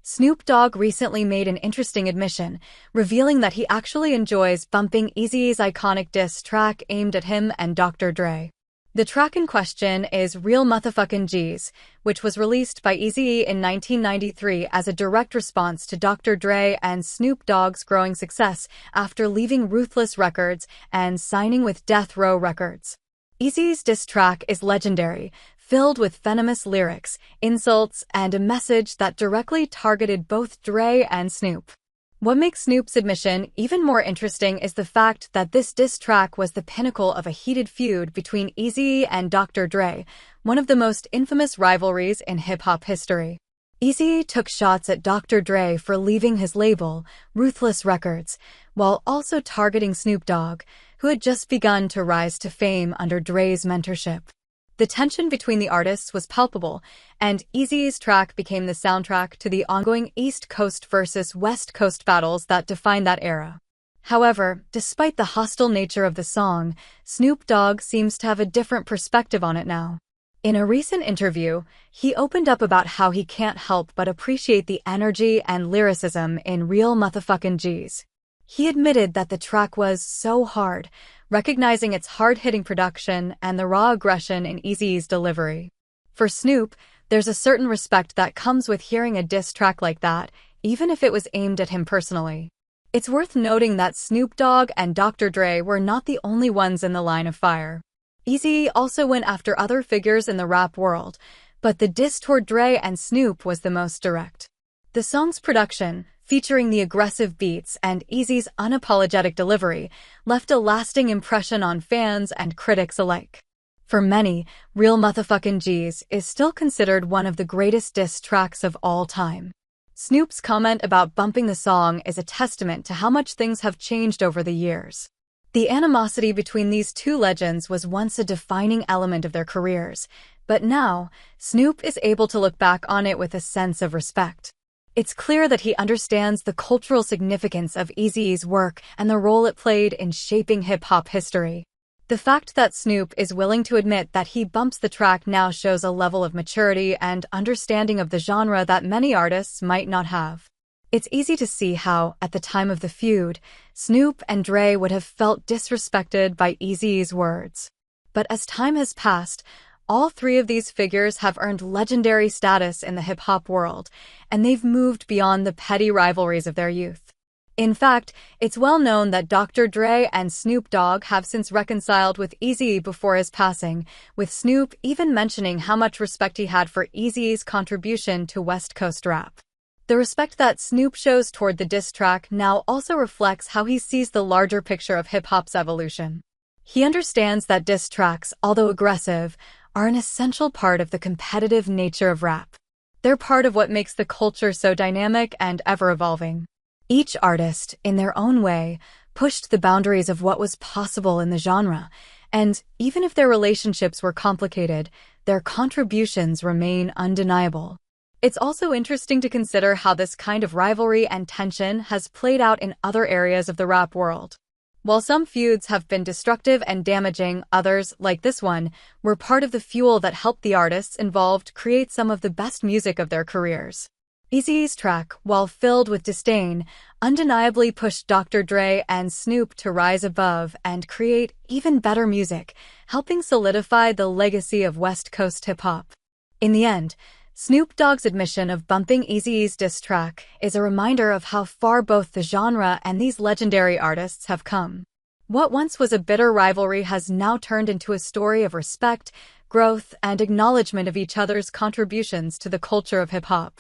Snoop Dogg recently made an interesting admission, revealing that he actually enjoys bumping Eazy-E's iconic diss track aimed at him and Dr. Dre. The track in question is Real Motherfucking G's, which was released by Eazy-E in 1993 as a direct response to Dr. Dre and Snoop Dogg's growing success after leaving Ruthless Records and signing with Death Row Records. Eazy-E's diss track is legendary, filled with venomous lyrics, insults, and a message that directly targeted both Dre and Snoop. What makes Snoop's admission even more interesting is the fact that this diss track was the pinnacle of a heated feud between Eazy-E and Dr. Dre, one of the most infamous rivalries in hip-hop history. Eazy-E took shots at Dr. Dre for leaving his label, Ruthless Records, while also targeting Snoop Dogg, who had just begun to rise to fame under Dre's mentorship. The tension between the artists was palpable, and Eazy-E's track became the soundtrack to the ongoing East Coast versus West Coast battles that defined that era. However, despite the hostile nature of the song, Snoop Dogg seems to have a different perspective on it now. In a recent interview, he opened up about how he can't help but appreciate the energy and lyricism in Real Motherfucking G's. He admitted that the track was so hard, recognizing its hard-hitting production and the raw aggression in Eazy-E's delivery. For Snoop, there's a certain respect that comes with hearing a diss track like that, even if it was aimed at him personally. It's worth noting that Snoop Dogg and Dr. Dre were not the only ones in the line of fire. Eazy-E also went after other figures in the rap world, but the diss toward Dre and Snoop was the most direct. The song's production, featuring the aggressive beats and Eazy's unapologetic delivery, left a lasting impression on fans and critics alike. For many, Real Motherfucking G's is still considered one of the greatest diss tracks of all time. Snoop's comment about bumping the song is a testament to how much things have changed over the years. The animosity between these two legends was once a defining element of their careers, but now, Snoop is able to look back on it with a sense of respect. It's clear that he understands the cultural significance of Eazy-E's work and the role it played in shaping hip-hop history. The fact that Snoop is willing to admit that he bumps the track now shows a level of maturity and understanding of the genre that many artists might not have. It's easy to see how, at the time of the feud, Snoop and Dre would have felt disrespected by Eazy-E's words. But as time has passed, all three of these figures have earned legendary status in the hip-hop world, and they've moved beyond the petty rivalries of their youth. In fact, it's well known that Dr. Dre and Snoop Dogg have since reconciled with Eazy-E before his passing, with Snoop even mentioning how much respect he had for Eazy-E's contribution to West Coast rap. The respect that Snoop shows toward the diss track now also reflects how he sees the larger picture of hip-hop's evolution. He understands that diss tracks, although aggressive, are an essential part of the competitive nature of rap. They're part of what makes the culture so dynamic and ever-evolving. Each artist, in their own way, pushed the boundaries of what was possible in the genre, and even if their relationships were complicated, their contributions remain undeniable. It's also interesting to consider how this kind of rivalry and tension has played out in other areas of the rap world. While some feuds have been destructive and damaging, others, like this one, were part of the fuel that helped the artists involved create some of the best music of their careers. Eazy-E's track, while filled with disdain, undeniably pushed Dr. Dre and Snoop to rise above and create even better music, helping solidify the legacy of West Coast hip-hop. In the end, Snoop Dogg's admission of bumping Eazy-E's diss track is a reminder of how far both the genre and these legendary artists have come. What once was a bitter rivalry has now turned into a story of respect, growth, and acknowledgement of each other's contributions to the culture of hip-hop.